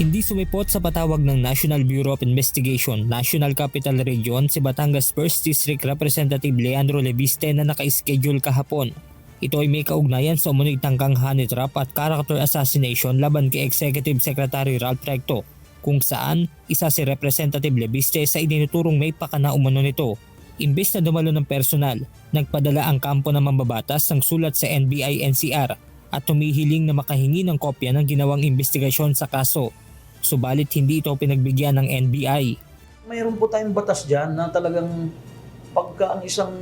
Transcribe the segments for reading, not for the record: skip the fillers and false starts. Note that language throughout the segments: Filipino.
Hindi sumipot sa patawag ng National Bureau of Investigation, National Capital Region si Batangas 1st District Representative Leandro Leviste na naka-schedule kahapon. Ito ay may kaugnayan sa umunig tangkang honey trap at character assassination laban kay Executive Secretary Ralph Recto, kung saan isa si Representative Leviste sa itinuturong may pakana umano nito. Imbes na dumalo ng personal, nagpadala ang kampo ng mambabatas ng sulat sa NBI-NCR at tumihiling na makahingi ng kopya ng ginawang investigasyon sa kaso. Subalit hindi ito pinagbigyan ng NBI. Mayroon po tayong batas dyan na talagang pagka ang isang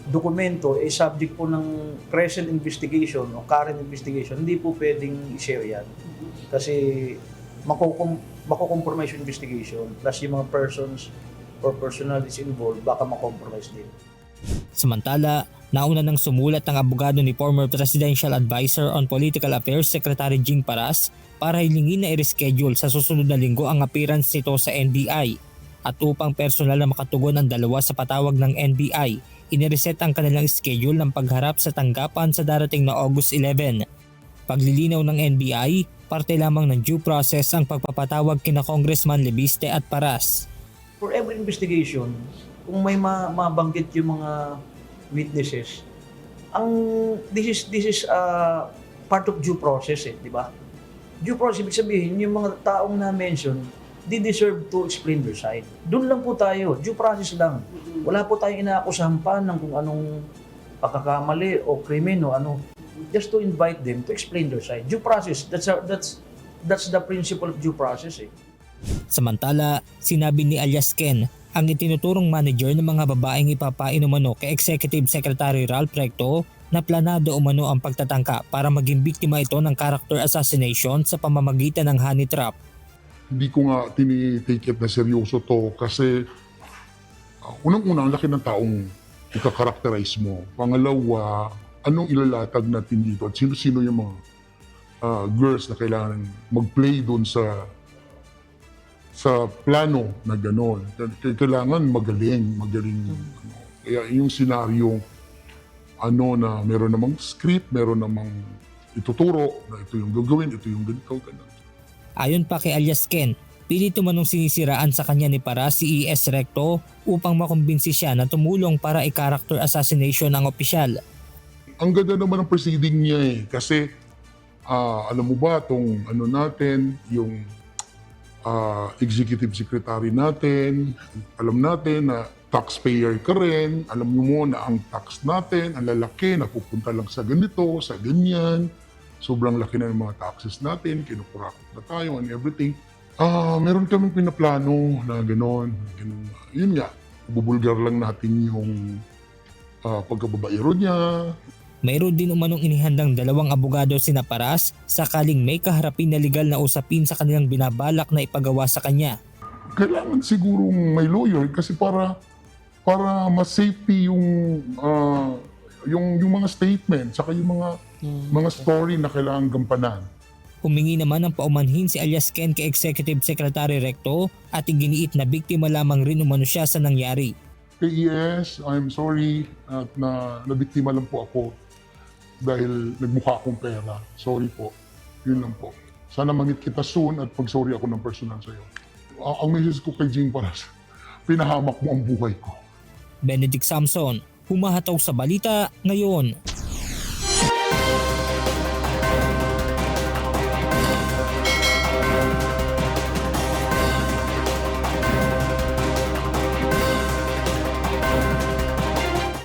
dokumento ay subject po ng present investigation o current investigation, hindi po pwedeng i-share yan. Kasi mako-compromise yung investigation, plus yung mga persons or personalities involved, baka makompromise din. Samantala, nauna nang sumulat ang abogado ni former Presidential Advisor on Political Affairs Secretary Jing Paras para hilingin na i-reschedule sa susunod na linggo ang appearance nito sa NBI. At upang personal na makatugon ang dalawa sa patawag ng NBI, inireset ang kanilang schedule ng pagharap sa tanggapan sa darating na August 11. Paglilinaw ng NBI, parte lamang ng due process ang pagpapatawag kina Congressman Leviste at Paras. For every investigation, kung may mabanggit yung mga witnesses, this is part of due process, di ba? Due process, ibig sabihin, yung mga taong na-mention, they deserve to explain their side. Doon lang po tayo, due process lang. Wala po tayong inaakusahan pa ng kung anong pagkakamali o krimen o ano. Just to invite them to explain their side. Due process, that's the principle of due process. Samantala, sinabi ni alias Ken, ang itinuturong manager ng mga babaeng ipapainom umano kay Executive Secretary Ralph Recto na planado umano ang pagtatangka para maging biktima ito ng character assassination sa pamamagitan ng honey trap. Hindi ko nga tinitake it na seryoso to kasi unang-una, ang laki ng taong ika-characterize mo. Pangalawa, anong ilalatag natin dito at sino-sino yung mga girls na kailangan mag-play doon sa plano na gano'n. Kailangan magaling. Kaya yung senaryo, na meron namang script, meron namang ituturo na ito yung gagawin, ito yung ganito, ganun. Ayon pa kay alias Ken, pilit manong sinisiraan sa kanya ni Paras si E.S. Recto upang makumbinsi siya na tumulong para i-character assassination ng opisyal. Ang ganda naman ng proceeding niya kasi alam mo ba itong natin, yung executive secretary natin, alam natin na taxpayer ka rin, alam mo na ang tax natin, ang lalaki, napupunta lang sa ganito, sa ganyan, sobrang laki na ng mga taxes natin, kinukurakot na tayo and everything. Meron kaming pinaplano na gano'n. Yun nga, bubulgar lang natin yung pagkababaero niya. Mayroon din umanong inihandang dalawang abogado sina Paras sakaling may kaharapin na legal na usapin sa kanilang binabalak na ipagawa sa kanya. Kailangan sigurong may lawyer kasi para mas safety yung mga statement saka yung mga story na kailangan gampanan. Humingi naman ng paumanhin si alias Ken kay Executive Secretary Recto at iginiit na biktima lamang rin umano siya sa nangyari. Kay ES, I'm sorry at nabiktima lang po ako dahil nagmukha akong pera. Sorry po. Yun lang po. Sana mangit kita soon at pag-sorry ako ng personal sa'yo. Ang message ko kay Jing Paras, pinahamak mo ang buhay ko. Benedict Samson, humahataw sa balita ngayon.